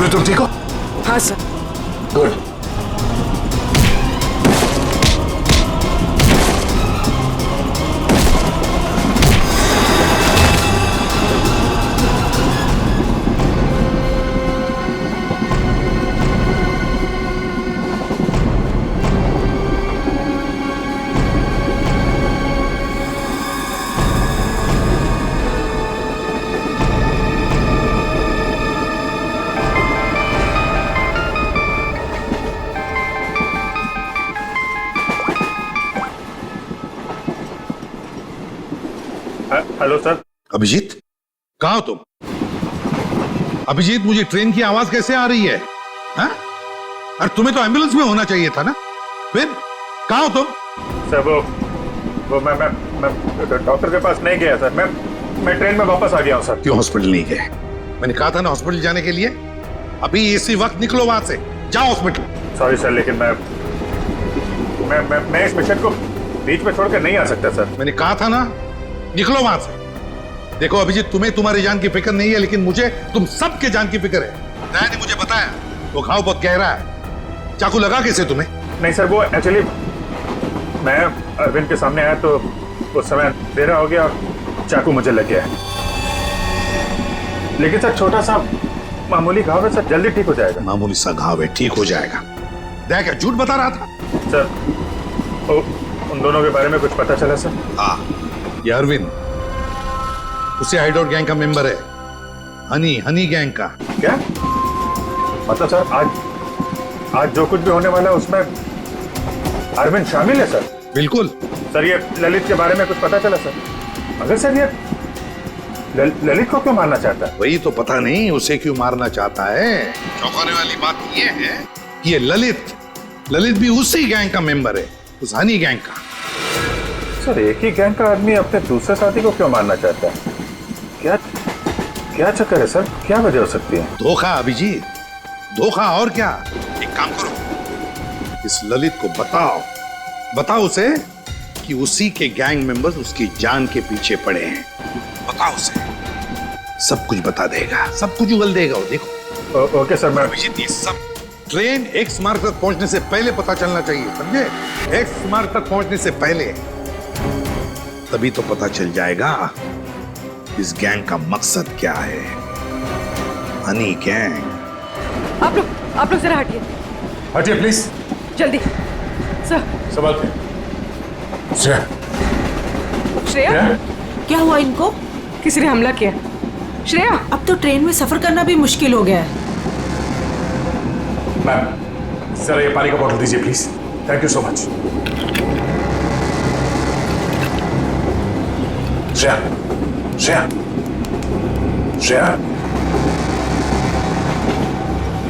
बोले तुम ठीक हो? हाँ sir. Good. Hello sir. Abhijit, कहाँ हो तुम? अभिजीत, मुझे ट्रेन की आवाज कैसे आ रही है? हाँ? और तुम्हें तो एम्बुलेंस में होना चाहिए था ना? फिर कहाँ हो तुम? सर वो मैं डॉक्टर के पास नहीं गया सर। मैं ट्रेन में वापस आ गया हूँ सर। क्यों हॉस्पिटल नहीं गए? मैंने कहा था ना हॉस्पिटल जाने के लिए। अभी इसी वक्त निकलो वहां से, जाओ हॉस्पिटल। सॉरी सर, लेकिन मैं इस मिशन को बीच में छोड़कर नहीं आ सकता सर। मैंने कहा था ना, निकलो वहां से। देखो अभिजीत, तुम्हें तुम्हारी जान की फिक्र नहीं है, लेकिन मुझे तुम सबके जान की फिक्र है। नया ने मुझे बताया वो घाव बहुत गहरा है। चाकू लगा कैसे तुम्हें? नहीं सर, वो एक्चुअली मैं अरविंद के सामने आया तो उस समय अंधेरा हो गया और चाकू मुझे लग गया। लेकिन सर छोटा सा मामूली घाव है सर, जल्दी ठीक हो जाएगा। मामूली सा घाव है, ठीक हो जाएगा। देख, क्या झूठ बता रहा था? सर उन दोनों के बारे में कुछ पता चला सर? हाँ, ये अरविंद उसे हाइडआउट गैंग का मेंबर है। हनी गैंग का। क्या मतलब सर? आज जो कुछ भी होने वाला है उसमें अरविंद शामिल है सर? बिल्कुल सर। ये ललित के बारे में कुछ पता चला सर? अगर सर ये ललित को क्यों मारना चाहता है? वही तो पता नहीं उसे क्यों मारना चाहता है। चौंकाने वाली बात ये है कि ये ललित भी उसी गैंग का मेंबर है, उस हनी गैंग का। सर एक ही गैंग का आदमी अपने दूसरे साथी को क्यों मारना चाहता है? क्या चक्कर है सर? क्या वजह हो सकती है? धोखा अभिजीत, धोखा। और क्या? एक काम करो, इस ललित को बताओ उसे कि उसी के गैंग मेंबर्स उसकी जान के पीछे पड़े हैं। बताओ उसे, सब कुछ बता देगा, सब कुछ उगल देगा वो। देखो। Okay sir. मैं अभिजीत, ये सब ट्रेन एक्स मार्ग तक पहुंचने से पहले पता चलना चाहिए, समझे? एक्स मार्ग तक पहुंचने से पहले, तभी तो पता चल जाएगा इस गैंग का मकसद क्या है। हनी गैंग। आप लोग जरा हटिए प्लीज। जल्दी सर। सवाल पे। श्रेया, क्या हुआ इनको? किसी ने हमला किया। श्रेया, अब तो ट्रेन में सफर करना भी मुश्किल हो गया है। मैम, जरा ये पानी का बोतल दीजिए please. Thank you so much. Shreya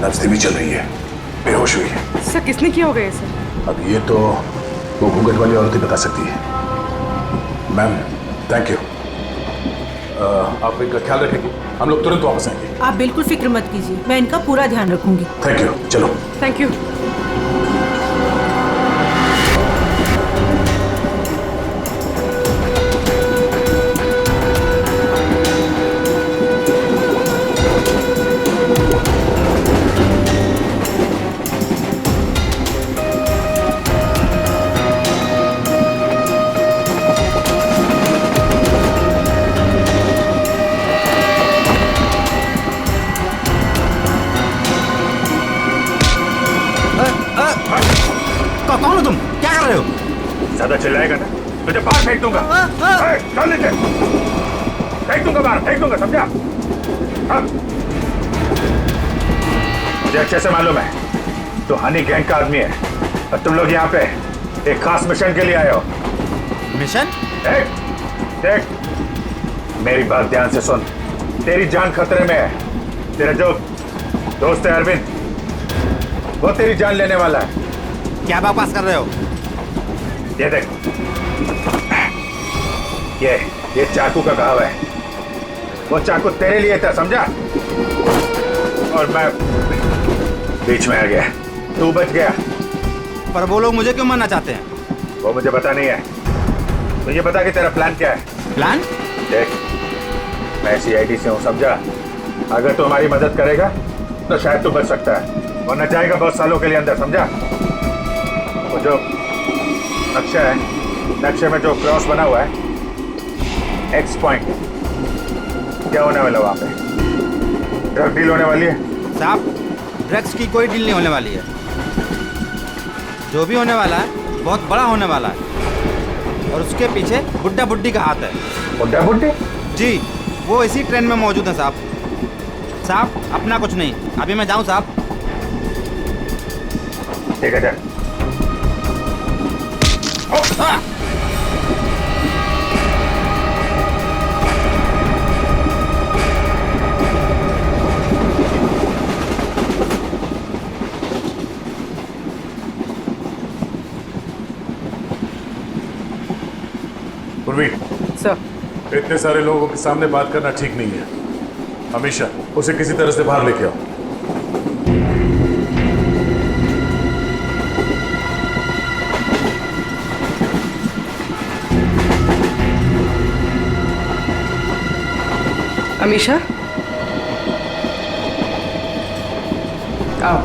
नब्ज धीमी चल रही है, बेहोश हुई है। सर किसने किया होगा ये सर? अब ये तो वो घूंघट वाली औरत ही बता सकती है। Ma'am thank you. आप इनका ख्याल रखेंगे, हम लोग तुरंत वापस आएंगे। आप बिल्कुल फिक्र मत कीजिए, मैं इनका पूरा ध्यान रखूंगी। Thank you. चलो। Thank you. कौन हो तुम? क्या कर रहे हो? ज्यादा चिल्लाएगा ना तुझे बाहर फेंक दूंगा। चल नीचे, फेंक दूंगा बाहर, फेंक दूंगा, समझा? हाँ। मुझे अच्छे से मालूम है तो हनी गैंग का आदमी है और तुम लोग यहाँ पे एक खास मिशन के लिए आए हो। मिशन? देख, मेरी बात ध्यान से सुन। तेरी जान खतरे में है। तेरा जो दोस्त है अरविंद, वो तेरी जान लेने वाला है। क्या बकवास कर रहे हो? ये देख, ये चाकू का घाव है। वो चाकू तेरे लिए था, समझा? और मैं बीच में आ गया, तू बच गया। पर वो लोग मुझे क्यों मारना चाहते हैं? वो मुझे पता नहीं है। तो ये बता कि तेरा प्लान क्या है? प्लान? देख, मैं CID से हूँ, समझा? अगर तू हमारी मदद करेगा तो शायद तू बच सकता है, वरना जाएगा बहुत सालों के लिए अंदर, समझा? वो जो नक्शा है, नक्शे में जो क्रॉस बना हुआ है, एक्स पॉइंट, क्या होने वाला वहां पे? ड्रग डील होने वाली है? साहब, ड्रग्स की कोई डील नहीं होने वाली है। जो भी होने वाला है बहुत बड़ा होने वाला है, और उसके पीछे बुड्ढा बुड्ढी का हाथ है। बुड्ढा बुड्ढी? जी, वो इसी ट्रेन में मौजूद है साहब। साहब, अपना कुछ नहीं, अभी मैं जाऊं साहब? ठीक है, जा। पूर्वी, सर इतने सारे लोगों के सामने बात करना ठीक नहीं है। हमेशा उसे किसी तरह से बाहर लेके आओ। अमीशा, आओ।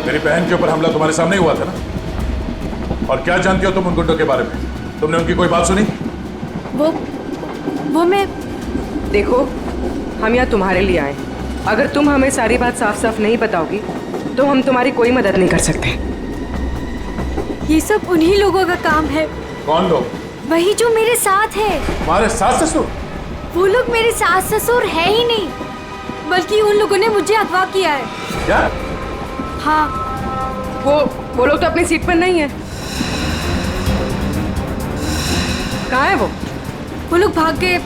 मेरी बहन के ऊपर हमला तुम्हारे सामने ही हुआ था ना? और क्या जानती हो तुम उन गुंडों के बारे में? तुमने उनकी कोई बात सुनी? वो मैं देखो, हम यहाँ तुम्हारे लिए आए। अगर तुम हमें सारी बात साफ साफ नहीं बताओगी तो हम तुम्हारी कोई मदद नहीं कर सकते। ये सब उन्हीं लोगों का काम है। कौन लोग? वही जो मेरे साथ है। तुम्हारे सास ससुर? वो लोग मेरे सास ससुर है ही नहीं, बल्कि उन लोगों ने मुझे अगवा किया है। क्या? हाँ, वो लोग तो अपनी सीट पर नहीं है। कहाँ है वो? वो लोग भाग गए।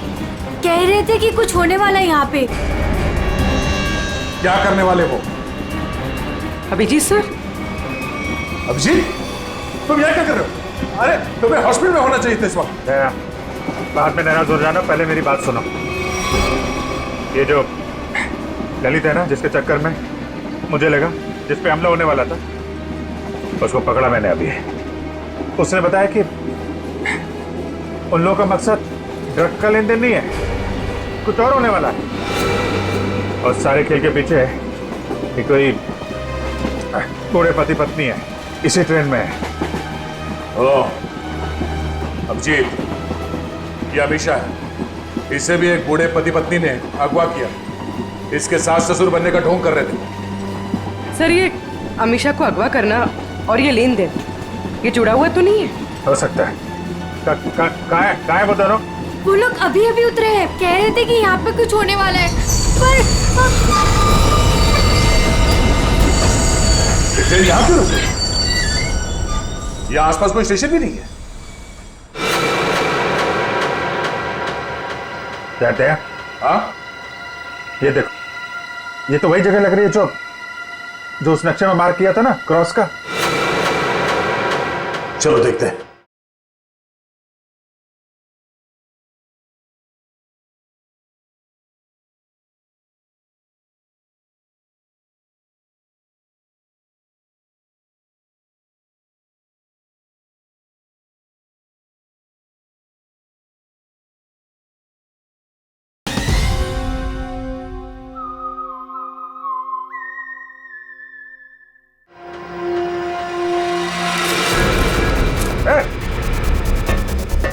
कह रहे थे कि कुछ होने वाला है यहाँ पे। क्या करने वाले वो? अभिजीत सर। अभिजीत, तुम यहाँ क्या कर रहे हो? अरे तुम्हें हॉस्पिटल में होना चाहिए था इस वक्त। बाद में नाराज हो जाना, पहले मेरी बात सुनो। ये जो ललित है ना, जिसके चक्कर में मुझे लगा जिस पे हमला होने वाला था, उसको पकड़ा मैंने अभी। उसने बताया कि उन लोगों का मकसद ड्रग का लेन देन नहीं है, कुछ और होने वाला है। और सारे खेल के पीछे ये कोई बूढ़े पति पत्नी है, इसी ट्रेन में है। ओह, अभिजीत, ये अमीशा है। इसे भी एक बूढ़े पति पत्नी ने अगवा किया। इसके सास ससुर बनने का ढोंग कर रहे थे। सर, ये अमीशा को अगवा करना और ये लेन देन, ये जुड़ा हुआ तो नहीं है? हो सकता है। कहाँ है वो दोनों? वो लोग अभी अभी उतरे हैं। कह रहे थे कि यहाँ पे कुछ होने वाला है, पर ट्रेन यहाँ क्यों रुकी? यहाँ आसपास कोई स्टेशन भी नहीं है। कहते हैं, हाँ, ये देखो, ये तो वही जगह लग रही है जो उस नक्शे में मार्क किया था ना, क्रॉस का। चलो देखते हैं।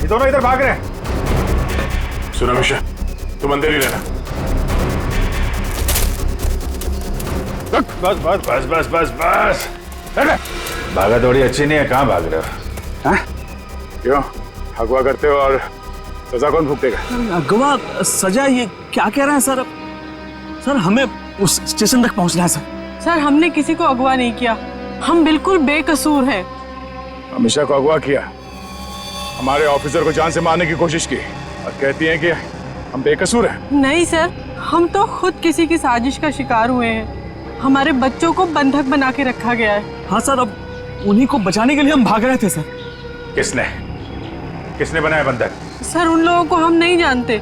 ये दोनों इधर भाग रहे हैं। सुनो अमीशा, तुम अंदर ही रहना। बस बस बस बस बस बस। भागा दौड़ी अच्छी नहीं है, कहाँ भाग रहे हो? हाँ? क्यों अगवा करते हो और सजा कौन भुगतेगा? अगवा सजा, ये क्या कह रहे हैं सर? सर, हमें उस स्टेशन तक पहुंचना है सर। सर, हमने किसी को अगवा नहीं किया, हम बिल्कुल बेकसूर हैं। अमीशा को अगवा किया, हमारे ऑफिसर को जान से मारने की कोशिश की और कहती हैं कि हम बेकसूर हैं। नहीं सर, हम तो खुद किसी की साजिश का शिकार हुए हैं। हमारे बच्चों को बंधक बना के रखा गया है। हाँ सर, अब उन्हीं को बचाने के लिए हम भाग रहे थे सर। किसने किसने बनाया बंधक? सर उन लोगों को हम नहीं जानते।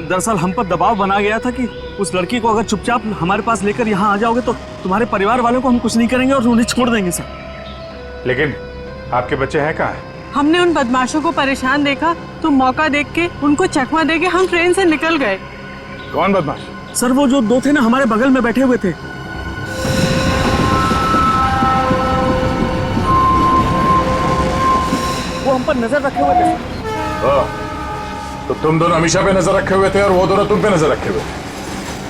दरअसल हम पर दबाव बना गया था कि उस लड़की को अगर चुपचाप हमारे पास लेकर यहाँ आ जाओगे तो तुम्हारे परिवार वालों को हम कुछ नहीं करेंगे और उन्हें छोड़ देंगे सर। लेकिन आपके बच्चे हैं कहाँ? हमने उन बदमाशों को परेशान देखा तो मौका देख के उनको चकमा दे के हम ट्रेन से निकल गए। कौन बदमाश? सर वो जो दो थे ना हमारे बगल में बैठे हुए थे। वो हम पर नजर रखे हुए थे। तो तुम दोनों हमेशा पे नजर रखे हुए थे और वो दोनों तुम पे नजर रखे हुए थे,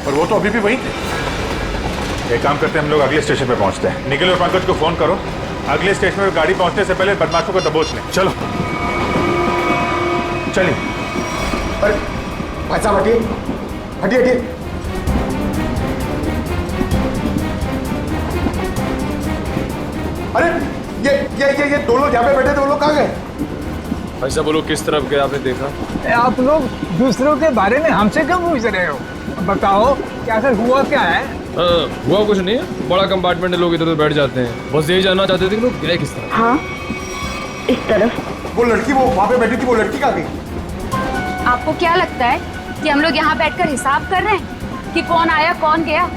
और वो तो अभी भी वहीं थे। एक काम करते हैं, हम लोग अगले स्टेशन पे पहुंचते हैं। निखिल और पंकज को फोन करो, अगले स्टेशन पे गाड़ी पहुंचने से पहले बदमाशों को दबोच लें। चलो चलिए। अरे भाई साहब हटिए हटिए हटिए। अरे ये दो लोग यहाँ पे बैठे थे, वो लोग कहाँ गए? भाई साहब वो लोग किस तरफ गए आपने देखा? आप लोग दूसरों के बारे में हमसे क्यों पूछ रहे हो? बताओ क्या आखिर हुआ क्या है? हुआ कुछ नहीं है, बड़ा कंपार्टमेंट है, लोग इधर उधर बैठ जाते हैं। बस यही जानना चाहते थे कि लोग गए किस तरफ। हाँ इस तरफ। वो लड़की वो वहाँ पे बैठी थी, वो लड़की कहाँ गई? आपको क्या लगता है कि हम लोग यहाँ बैठकर हिसाब कर रहे हैं कि कौन आया कौन गया?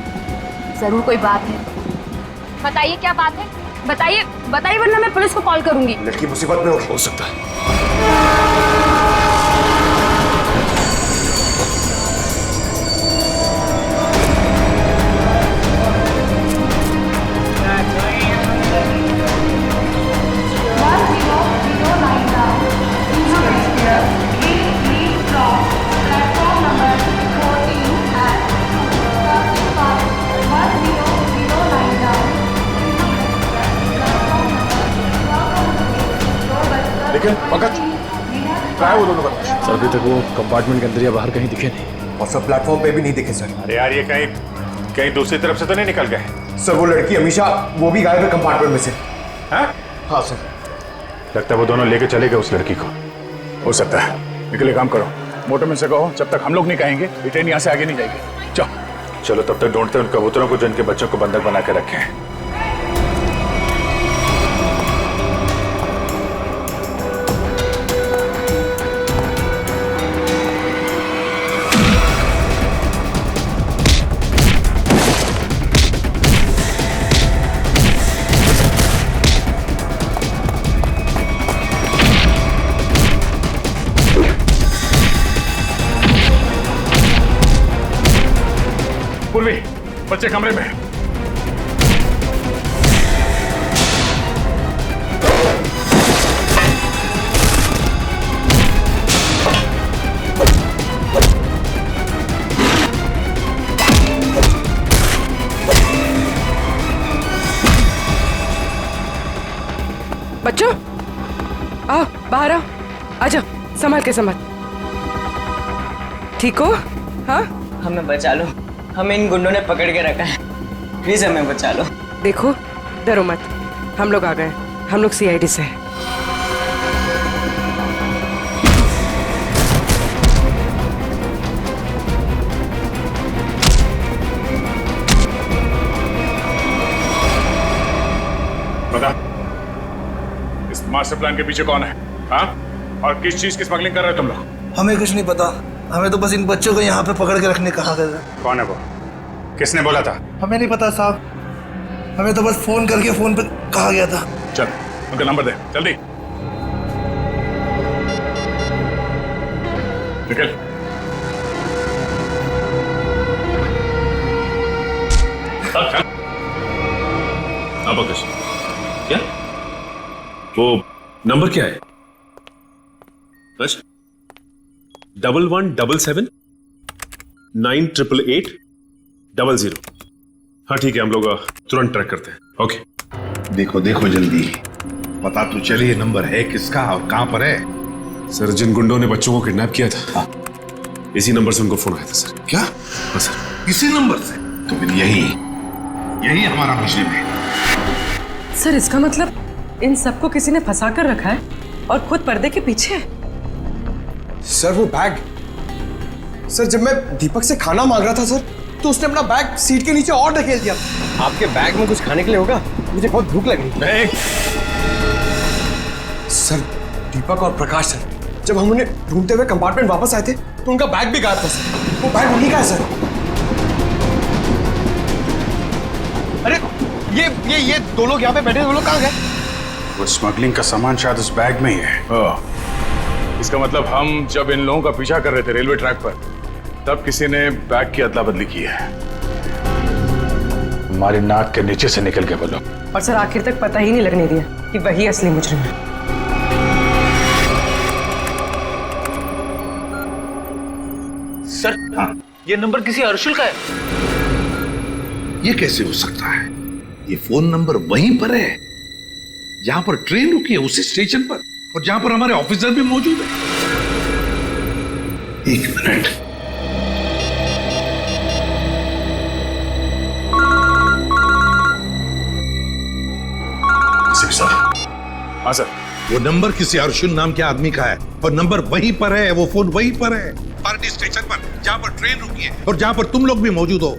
जरूर कोई बात है। बताइए क्या बात है, बताइए बताइए, वरना मैं पुलिस को कॉल करूंगी। लड़की मुसीबत में हो सकता है। लेकिन पंकज क्या है वो दोनों बदमाश? सर अभी तक वो कंपार्टमेंट के अंदर या बाहर कहीं दिखे नहीं, और सब प्लेटफॉर्म पे भी नहीं दिखे सर। अरे यार ये कहीं दूसरी तरफ से तो नहीं निकल गए? सर वो लड़की हमेशा वो भी गायब है कंपार्टमेंट में से। हाँ हाँ सर। लगता है वो दोनों लेके चले गए उस लड़की को। हो सकता है। निकल एक काम करो, मोटरमैन से कहो जब तक हम लोग नहीं कहेंगे ये ट्रेन यहाँ से आगे नहीं जाएगी। चलो तब तक ढूंढते हैं उन कबूतरों को जो इनके बच्चों को बंधक बना के रखे हैं। पूर्वी, बच्चे कमरे में। बच्चों आओ बाहर आओ, आजा, संभाल के संभाल। ठीक हो? हाँ हमें बचा लो, हमें इन गुंडों ने पकड़ के रखा है, प्लीज हमें बचा लो। देखो डरो मत, हम लोग आ गए, हम लोग सीआईडी से हैं। बता, इस मास्टर प्लान के पीछे कौन है? हाँ? और किस चीज की स्मगलिंग कर रहे हो तुम लोग? हमें कुछ नहीं पता, हमें तो बस इन बच्चों को यहाँ पे पकड़ के रखने कहा गया। कौन है वो? किसने बोला था? हमें नहीं पता साहब, हमें तो बस फोन करके फोन पे कहा गया था। चल उनका नंबर दे जल्दी। निकल। क्या वो नंबर क्या है? 1177 9888 00। हाँ ठीक है, हम लोग तुरंत ट्रैक करते हैं। ओके देखो देखो जल्दी, पता तो चले ये नंबर है किसका और कहां पर है। सर जिन गुंडों ने बच्चों को किडनैप किया था, इसी नंबर से उनको फोन आया था सर। क्या? हाँ सर। इसी नंबर से? तो फिर यही हमारा मिशन है। सर इसका मतलब इन सबको किसी ने फंसा कर रखा है और खुद पर्दे के पीछे है। सर वो बैग, सर जब मैं दीपक से खाना मांग रहा था सर, तो उसने अपना बैग सीट के नीचे और ढकेल दिया। आपके बैग में कुछ खाने के लिए होगा, मुझे बहुत भूख लग रही है। सर दीपक और प्रकाश सर, जब हम उन्हें ढूंढते हुए कंपार्टमेंट वापस आए थे तो उनका बैग भी गायब था सर। वो बैग उन्हीं का है सर। अरे ये दो लोग यहाँ पे बैठे, वो लोग कहाँ गए? वो स्मगलिंग का सामान शायद उस बैग में ही है। इसका मतलब हम जब इन लोगों का पीछा कर रहे थे रेलवे ट्रैक पर, तब किसी ने बैग की अदला बदली की है। हमारे नाक के नीचे से निकल के बोलो। और सर आखिर तक पता ही नहीं लगने दिया कि वही असली मुजरिम है। सर ये नंबर किसी अर्शुल का है। ये कैसे हो सकता है? ये फोन नंबर वहीं पर है जहां पर ट्रेन रुकी है, उसी स्टेशन पर, और जहां पर हमारे ऑफिसर भी मौजूद है। एक मिनट। सर। हाँ सर। वो नंबर किसी अर्जुन नाम के आदमी का है और नंबर वहीं पर है, वो फोन वहीं पर है, पार्टी स्टेशन पर, जहां पर ट्रेन रुकी है और जहां पर तुम लोग भी मौजूद हो।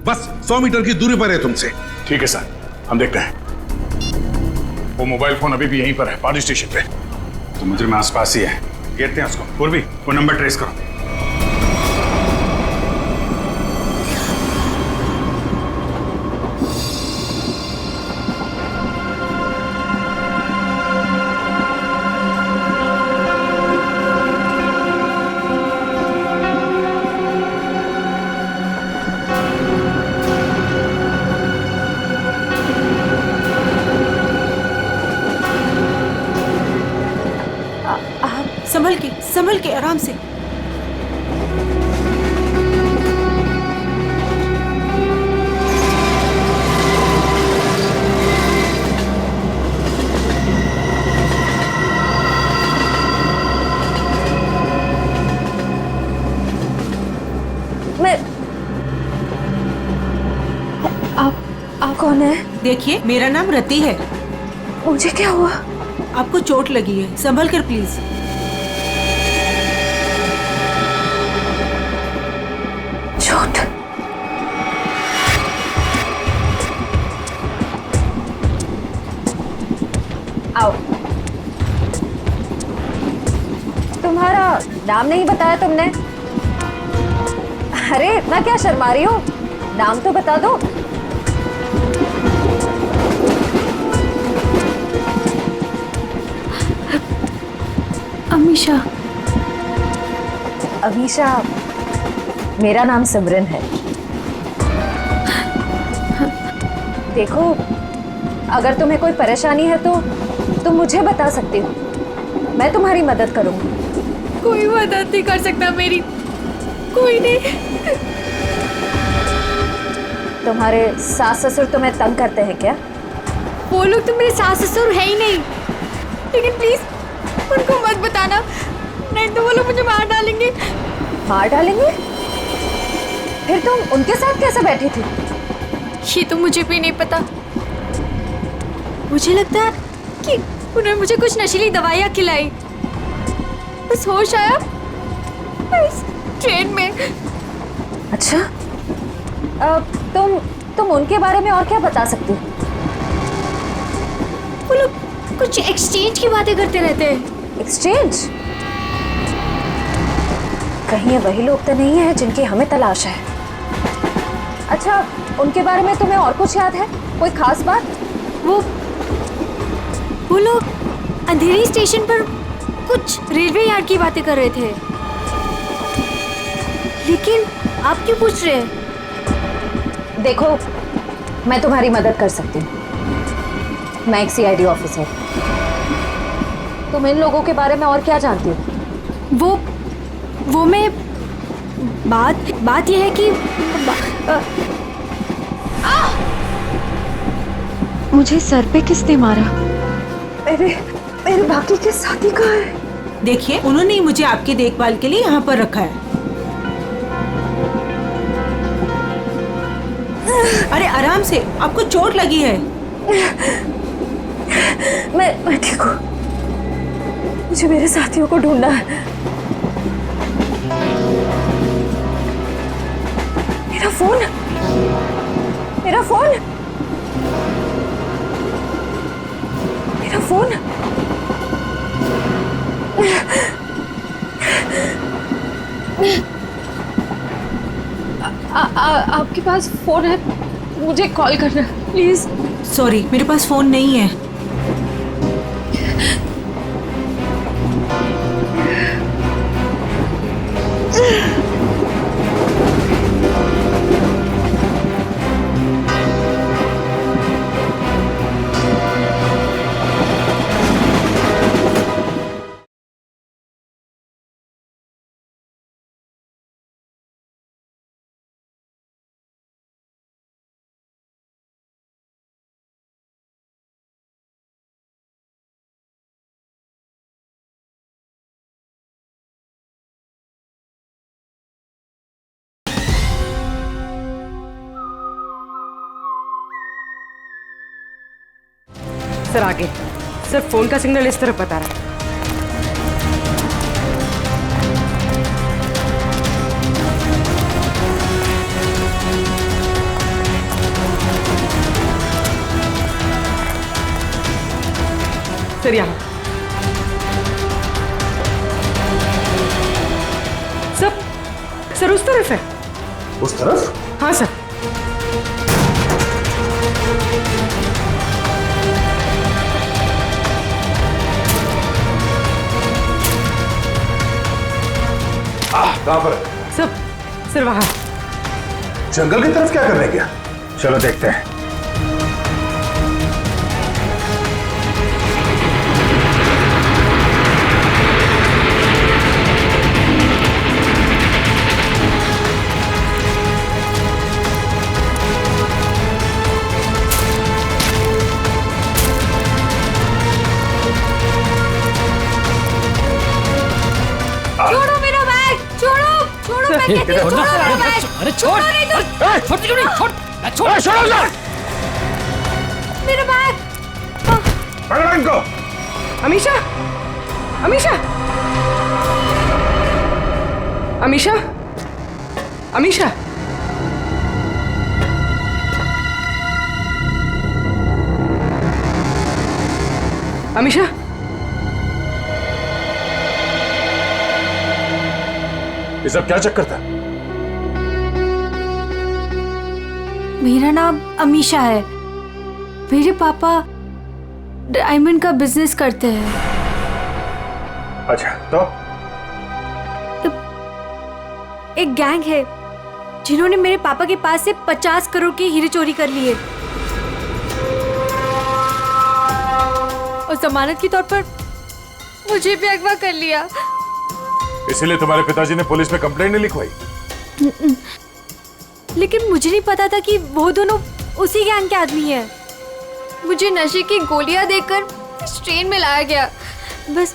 बस 100 मीटर की दूरी पर है तुमसे। ठीक है सर, हम देखते हैं। वो मोबाइल फोन अभी भी यहीं पर है, पार्टी स्टेशन पे। तो मुझे में आसपास ही है, घेरते हैं उसको। पूर्वी, वो नंबर ट्रेस करो। संभल के आराम से। आप कौन है? देखिए, मेरा नाम रति है। मुझे क्या हुआ? आपको चोट लगी है, संभल कर प्लीज। चोट? आओ। तुम्हारा नाम नहीं बताया तुमने? अरे इतना क्या शर्मा रही हो? नाम तो बता दो। अमीशा। अमीशा, मेरा नाम सिमरन है। देखो, अगर तुम्हें कोई परेशानी है तो तुम मुझे बता सकती हो, मैं तुम्हारी मदद करूंगी। कोई मदद नहीं कर सकता मेरी, कोई नहीं। तुम्हारे सास ससुर तुम्हें तंग करते हैं क्या? वो लोग तो मेरे सास ससुर है ही नहीं, लेकिन प्लीज उनको मत बताना, नहीं तो वो लोग मुझे मार डालेंगे। मार डालेंगे? फिर तुम उनके साथ कैसे बैठी थी? ये तो मुझे भी नहीं पता। मुझे लगता है कि उन्होंने मुझे कुछ नशीली दवाइयाँ खिलाई, बस होश आया इस ट्रेन में। अच्छा, तुम उनके बारे में और क्या बता सकती हो? वो लोग कुछ एक्सचेंज की बातें करते रहते हैं। एक्सचेंज? कहीं ये वही लोग तो नहीं है जिनकी हमें तलाश है। अच्छा, उनके बारे में तुम्हें और कुछ याद है? कोई खास बात? वो लोग अंधेरी स्टेशन पर कुछ रेलवे यार्ड की बातें कर रहे थे, लेकिन आप क्यों पूछ रहे हैं? देखो, मैं तुम्हारी मदद कर सकती हूँ। मैं एक CID ऑफिसर। तुम इन लोगों के बारे में और क्या जानती हो? वो मैं बात यह है कि मुझे सर पे किसने मारा? मेरे बाकी के साथी कहाँ है? देखिए, उन्होंने ही मुझे आपकी देखभाल के लिए यहाँ पर रखा है। अरे आराम से, आपको चोट लगी है। मैं ठीक हूँ। मुझे मेरे साथियों को ढूंढना है। मेरा फोन, मेरा फोन, मेरा फोन। आपके पास फोन है, मुझे कॉल करना प्लीज। सॉरी, मेरे पास फोन नहीं है। सर आगे। सर फोन का सिग्नल इस तरफ बता रहा है। सर यहाँ। सर उस तरफ है। उस तरफ? हाँ सर। कहाँ पर? सर वहाँ। जंगल की तरफ क्या करने गया? चलो देखते हैं। छोड़ो मेरा बैग, छोड़ो छोड़ो, मैं कहती हूँ छोड़ो मेरा बैग। अरे छोड़, नहीं तो छोड़ क्यों नहीं, छोड़ छोड़ छोड़ो मेरा बैग। पकड़ो इनको। अमीशा, अमीशा, अमीशा, अमीशा। अमीशा, ये सब क्या चक्कर था? मेरा नाम अमीशा है। मेरे पापा डायमंड का बिजनेस करते हैं। अच्छा तो एक गैंग है जिन्होंने मेरे पापा के पास से 50 करोड़ के हीरे चोरी कर लिए और जमानत के तौर पर मुझे भी अगवा कर लिया। इसीलिए तुम्हारे पिताजी ने पुलिस में कंप्लेंट नहीं लिखवाई? लेकिन मुझे नहीं पता था कि वो दोनों उसी गैंग के आदमी हैं। मुझे नशे की गोलियां देकर इस ट्रेन में लाया गया, बस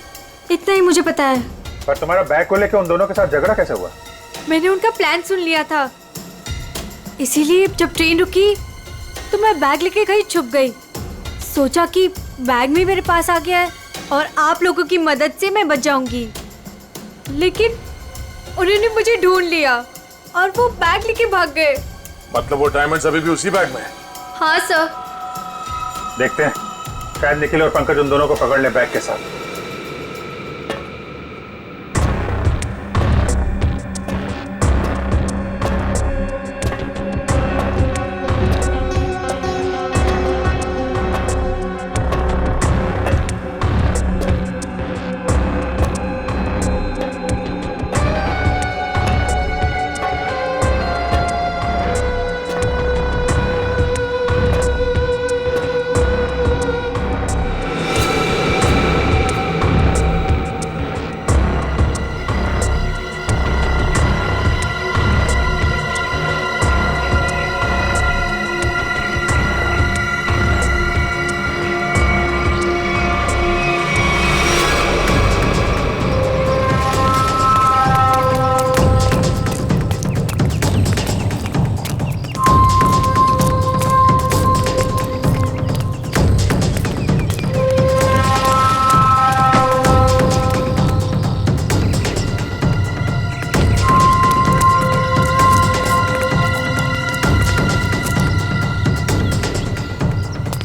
इतना ही मुझे पता है। पर तुम्हारा बैग को लेकर उन दोनों के साथ झगड़ा कैसे हुआ? मैंने उनका प्लान सुन लिया था, इसीलिए जब ट्रेन रुकी तो मैं बैग लेके कहीं छुप गई। सोचा कि बैग भी मेरे पास आ गया है और आप लोगों की मदद से मैं बच जाऊंगी, लेकिन उन्होंने मुझे ढूंढ लिया और वो बैग लेके भाग गए। मतलब वो डायमंड्स अभी भी उसी बैग में है? हाँ सर। देखते हैं, शायद निखिल और पंकज उन दोनों को पकड़ ले बैग के साथ।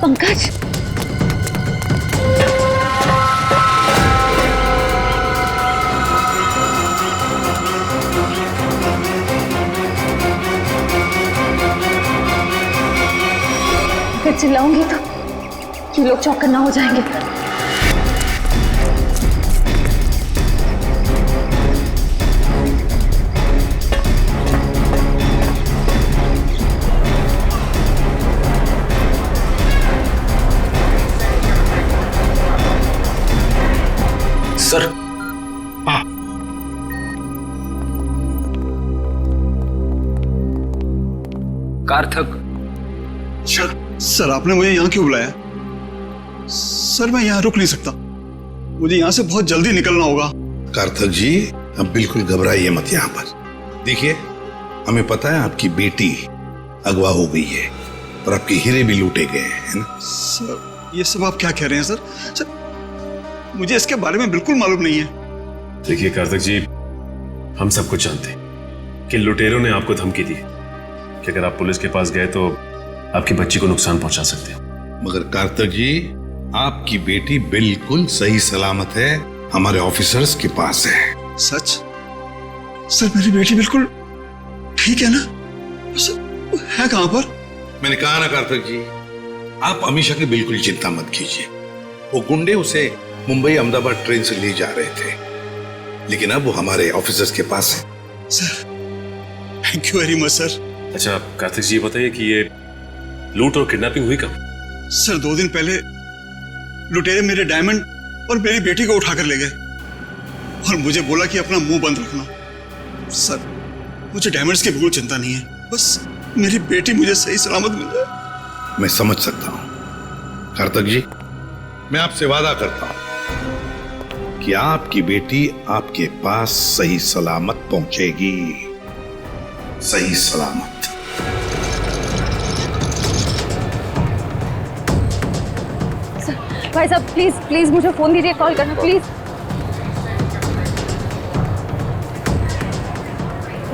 पंकज, चिल्लाऊंगी तो ये लोग चौकन्ना ना हो जाएंगे। सर। हाँ। कार्थक। सर आपने मुझे यहाँ क्यों बुलाया? सर मैं यहाँ रुक नहीं सकता, मुझे यहाँ से बहुत जल्दी निकलना होगा। कार्थक जी अब बिल्कुल घबराइए मत यहाँ पर। देखिए हमें पता है आपकी बेटी अगवा हो गई है और आपके हीरे भी लूटे गए हैं, है ना? सर ये सब आप क्या कह रहे हैं सर? सर मुझे इसके बारे में बिल्कुल मालूम नहीं है। देखिए कार्थक जी, हम सब कुछ जानते हैं कि लुटेरों ने आपको धमकी दी कि अगर आप पुलिस के पास गए तो आपकी बच्ची को नुकसान पहुंचा सकते हैं। मगर कार्थक जी आपकी बेटी बिल्कुल सही सलामत है, हमारे ऑफिसर्स के पास है। सच? सर मेरी बेटी बिल्कुल ठीक है ना? सर है कहां पर? मैंने कहा ना कार्थक जी, आप अमीषा की बिल्कुल चिंता मत कीजिए। वो गुंडे उसे मुंबई अहमदाबाद ट्रेन से ले जा रहे थे, लेकिन अब वो हमारे ऑफिसर्स के पास है। Sir thank you very much sir. अच्छा कार्तिक जी बताइए कि ये लूट और किडनैपिंग हुई कब? सर 2 दिन पहले लुटेरे मेरे डायमंड और मेरी बेटी को उठाकर ले गए और मुझे बोला कि अपना मुंह बंद रखना। सर मुझे डायमंड्स की बिल्कुल चिंता नहीं है, बस मेरी बेटी मुझे सही सलामत मिल जाए। मैं समझ सकता हूं कार्थक जी, मैं आपसे वादा करता हूं कि आपकी बेटी आपके पास सही सलामत पहुंचेगी, सही सलामत। भाई साहब प्लीज प्लीज मुझे फोन दीजिए, कॉल करना प्लीज।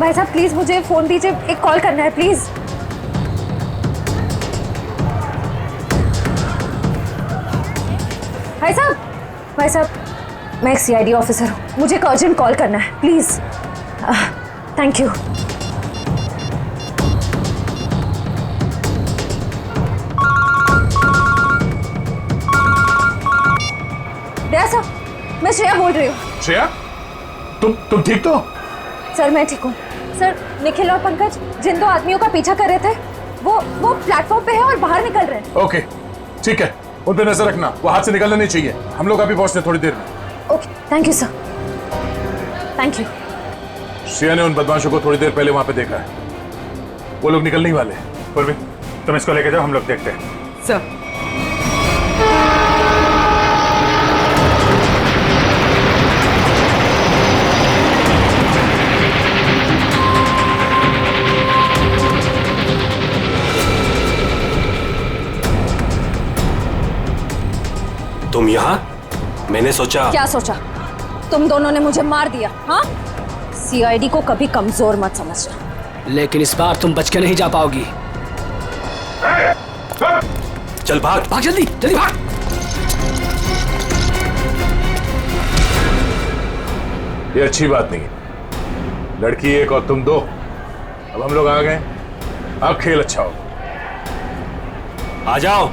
भाई साहब प्लीज मुझे फोन दीजिए, एक कॉल करना है प्लीज। भाई साहब मैं एक सीआईडी ऑफिसर हूँ, मुझे एक अर्जेंट कॉल करना है प्लीज। Thank you. मैं श्रेया बोल रही हूँ। श्रेया तुम ठीक तो? सर मैं ठीक हूँ सर। निखिल और पंकज जिन 2 आदमियों का पीछा कर रहे थे वो प्लेटफॉर्म पे है और बाहर निकल रहे हैं। ओके ठीक है, उन पे नजर रखना, वो हाथ से निकलना नहीं चाहिए। हम लोग अभी पहुंचते थोड़ी देर में। Okay thank you sir, thank you. Shreya ने उन बदमाशों को थोड़ी देर पहले वहां पे देखा है, वो लोग निकलने ही वाले हैं। पूर्वी तुम इसको लेके जाओ, हम लोग देखते हैं। सर तुम यहाँ? मैंने सोचा। क्या सोचा? तुम दोनों ने मुझे मार दिया। हाँ, सीआईडी को कभी कमजोर मत समझना। लेकिन इस बार तुम बच के नहीं जा पाओगी। चल भाग भाग, जल्दी जल्दी भाग। ये अच्छी बात नहीं, लड़की एक और तुम 2। अब हम लोग आ गए, अब खेल अच्छा हो। आ जाओ।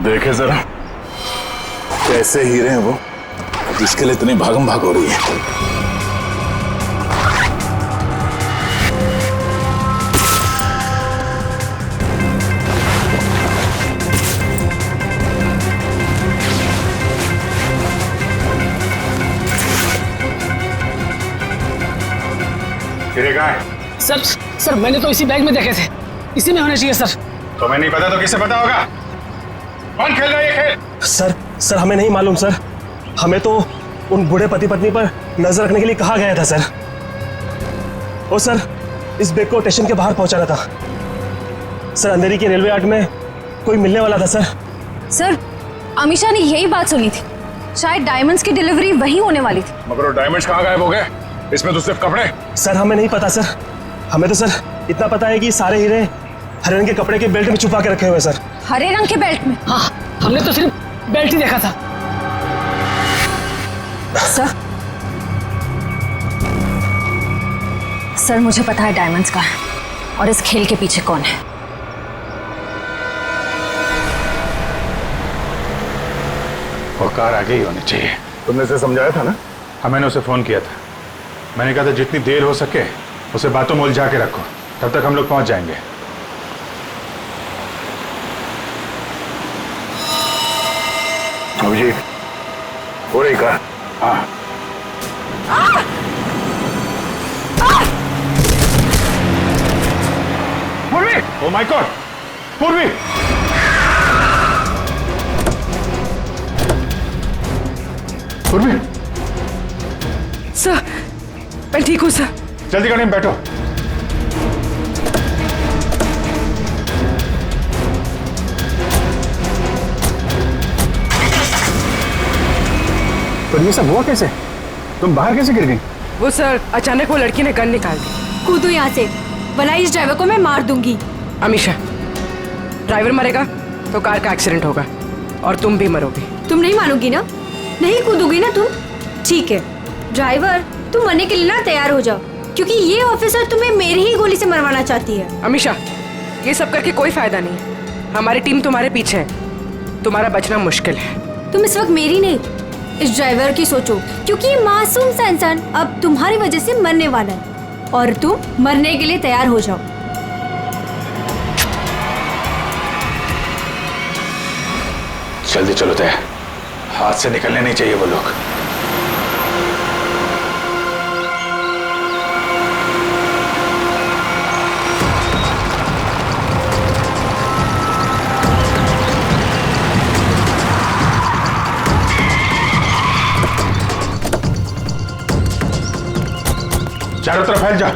देखे जरा कैसे हीरे हैं वो, जिसके लिए इतनी भागम भाग हो रही है। हीरे कहाँ है? सर मैंने तो इसी बैग में देखे थे, इसी में होने चाहिए सर। तुम्हें नहीं पता तो किसे पता होगा? कौन खेल रहा है ये खेल? सर हमें नहीं मालूम सर, हमें तो उन बूढ़े पति पत्नी पर नजर रखने के लिए कहा गया था सर। और सर इस बैग को स्टेशन के बाहर पहुंचाना था सर, अंधेरी के रेलवे यार्ड में कोई मिलने वाला था सर। सर अमीशा ने यही बात सुनी थी, शायद डायमंड्स की डिलीवरी वहीं होने वाली थी। मगर वो डायमंड्स कहाँ गायब हो गए? इसमें तो सिर्फ कपड़े। सर हमें नहीं पता सर, हमें तो सर इतना पता है कि सारे हीरे हरे रंग के कपड़े के बेल्ट में छुपा के रखे हुए सर। हरे रंग के बेल्ट में? हाँ, हमने तो सिर्फ बेल्ट ही देखा था। सर मुझे पता है डायमंड्स का है और इस खेल के पीछे कौन है। वो कार आगे ही होनी चाहिए। तुमने उसे समझाया था ना? हाँ मैंने उसे फोन किया था, मैंने कहा था जितनी देर हो सके उसे बातों में उलझा के रखो, तब तक हम लोग पहुंच जाएंगे। अभिजीत हो रही कार? हाँ। पूर्वी! Oh my God! पूर्वी! पूर्वी! सर मैं ठीक हूँ सर। जल्दी गाड़ी में बैठो। तो ये सब हुआ कैसे? तुम बाहर कैसे गिर गई? वो सर अचानक वो लड़की ने गन निकाल दी। कूदो यहाँ से, वरना इस ड्राइवर को मैं मार दूंगी। अमीशा, ड्राइवर मरेगा तो कार का एक्सीडेंट होगा और तुम भी मरोगे। तुम नहीं मानोगी ना? नहीं कूदोगी ना तुम? ठीक है ड्राइवर, तुम मरने के लिए ना तैयार हो जाओ, क्योंकि ये ऑफिसर तुम्हें मेरी ही गोली से मरवाना चाहती है। अमीशा, ये सब करके कोई फायदा नहीं, हमारी टीम तुम्हारे पीछे है, तुम्हारा बचना मुश्किल है। तुम इस वक्त मेरी नहीं, इस ड्राइवर की सोचो, क्योंकि ये मासूम सा इंसान अब तुम्हारी वजह से मरने वाला है और तुम मरने के लिए तैयार हो जाओ। जल्दी चलो तय, हाथ से निकलने नहीं चाहिए वो लोग। चारों तरफ फैल जा।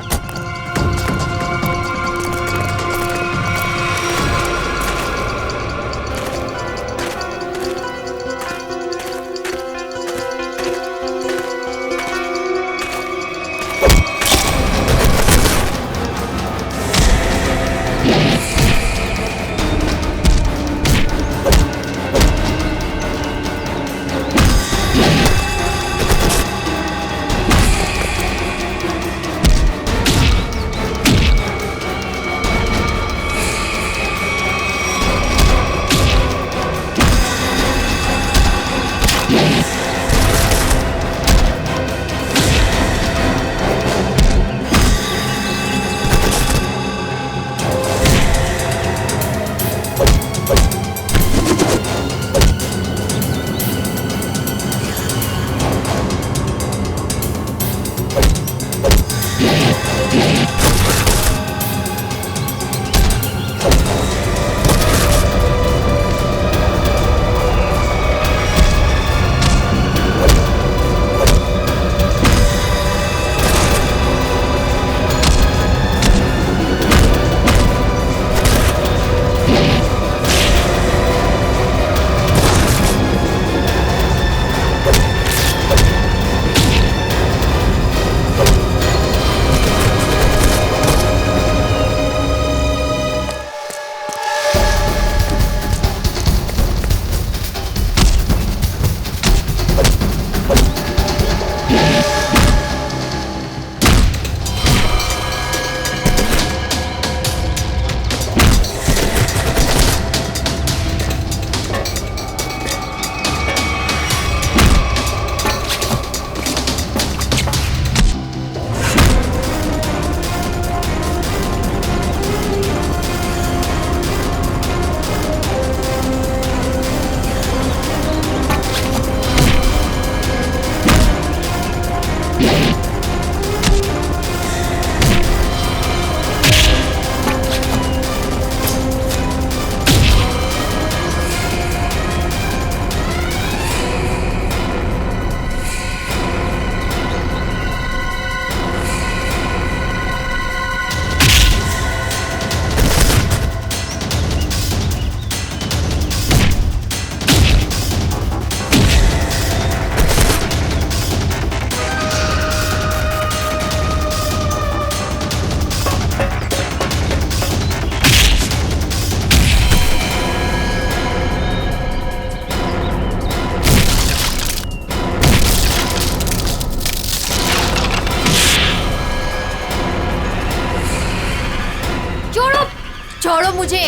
छोड़ो मुझे,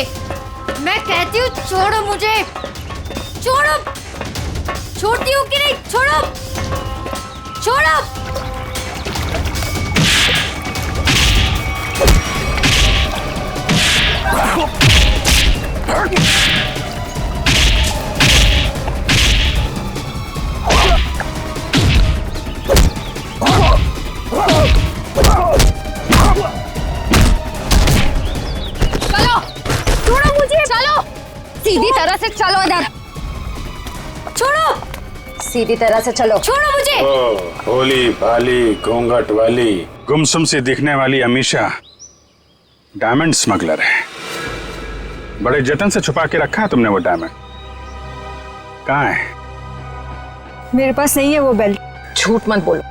मैं कहती हूँ छोड़ो मुझे, छोड़ो। छोड़ती हूँ कि नहीं? छोड़ो, छोड़ो। चलो, छोड़ो मुझे, चलो सीधी तरह से चलो इधर, छोड़ो, सीधी तरह से चलो, छोड़ो मुझे। भोली भाली घूंघट वाली गुमसुम से दिखने वाली अमीशा डायमंड स्मगलर है। बड़े जतन से छुपा के रखा है तुमने वो डायमंड। कहाँ है? मेरे पास नहीं है वो बेल्ट। झूठ मत बोलो,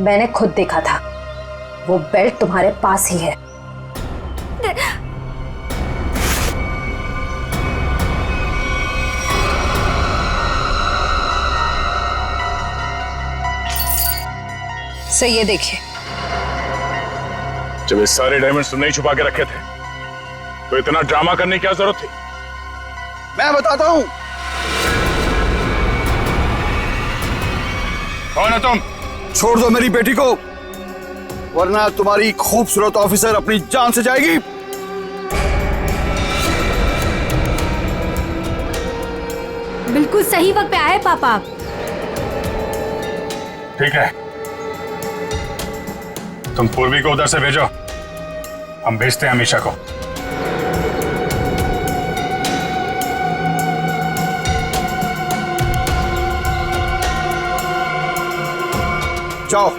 मैंने खुद देखा था, वो बेल्ट तुम्हारे पास ही है। सो ये देखिए, जब ये सारे डायमंड्स तुमने ही छुपा के रखे थे तो इतना ड्रामा करने की क्या जरूरत थी? मैं बताता हूँ। कौन है तुम? छोड़ दो मेरी बेटी को, वरना तुम्हारी खूबसूरत ऑफिसर अपनी जान से जाएगी। बिल्कुल सही वक्त पे आए पापा। ठीक है, तुम पूर्वी को उधर से भेजो, हम भेजते हैं अमीशा को। जाओ।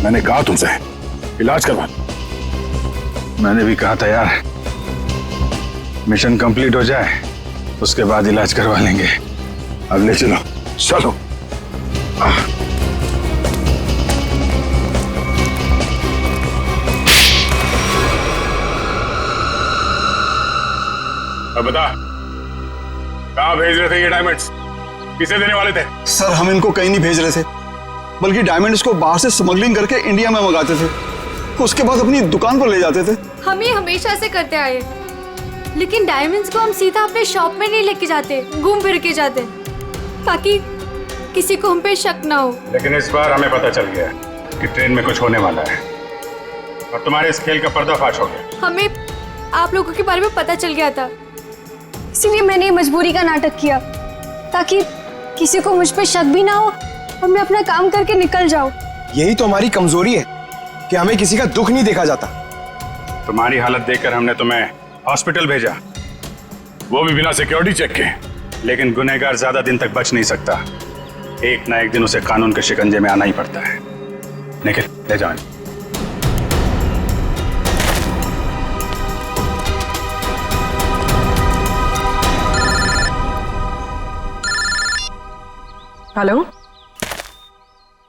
मैंने कहा तुमसे इलाज करवा। मैंने भी कहा था यार, मिशन कंप्लीट हो जाए उसके बाद इलाज करवा लेंगे। अब ले चलो, चलो। अब बता, कहाँ भेज रहे थे ये डायमंड्स? किसे देने वाले थे? सर हम इनको कहीं नहीं भेज रहे थे, बल्कि डायमंड्स को बाहर से स्मगलिंग करके इंडिया में मंगाते थे, उसके बाद अपनी दुकान पर ले जाते थे। हम ये हमेशा से करते आए, लेकिन डायमंड्स को हम सीधा अपने शॉप में नहीं लेके जाते, घूम फिर के जाते, ताकि किसी को हम पे शक ना हो। लेकिन इस बार हमें पता चल गया कि ट्रेन में कुछ होने वाला है और तुम्हारे इस खेल का पर्दाफाश हो गया। हमें आप लोगों के बारे में पता चल गया था, इसीलिए मैंने मजबूरी का नाटक किया, ताकि किसी को मुझ पे शक भी ना हो और मैं अपना काम करके निकल जाऊं। यही तो हमारी कमजोरी है कि हमें किसी का दुख नहीं देखा जाता। तुम्हारी हालत देखकर हमने तुम्हें हॉस्पिटल भेजा, वो भी बिना सिक्योरिटी चेक के। लेकिन गुनहगार ज्यादा दिन तक बच नहीं सकता, एक ना एक दिन उसे कानून के शिकंजे में आना ही पड़ता है। निखिल, ले जाओ। हेलो,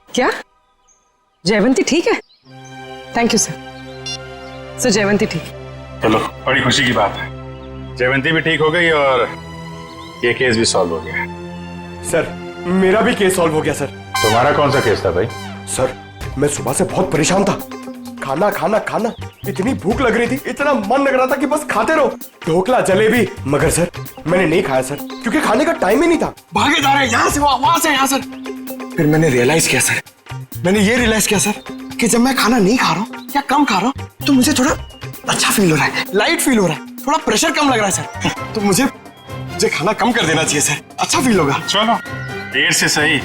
क्या जयवंती ठीक है? Thank you sir. जयवंती ठीक। चलो, बड़ी खुशी की बात है, जयवंती भी ठीक हो गई और ये केस भी सॉल्व हो गया। सर मेरा भी केस सॉल्व हो गया। सर तुम्हारा कौन सा केस था भाई? सर मैं सुबह से बहुत परेशान था, खाना खाना खाना, इतनी भूख लग रही थी, इतना मन लग रहा था कि बस खाते रहो, ढोकला जलेबी, मगर सर मैंने नहीं खाया सर, क्योंकि खाने का टाइम ही नहीं था। भागे जा रहे यहाँ से वहां से यहाँ सर। फिर मैंने रियलाइज किया सर, मैंने ये रियलाइज किया सर कि जब मैं खाना नहीं खा रहा हूँ या कम खा रहा हूँ तो मुझे थोड़ा अच्छा फील हो रहा है, लाइट फील हो रहा है, थोड़ा प्रेशर कम लग रहा है सर। तो मुझे खाना कम कर देना चाहिए सर, अच्छा फील होगा। चलो, देर से सही,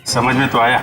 समझ में तो आया।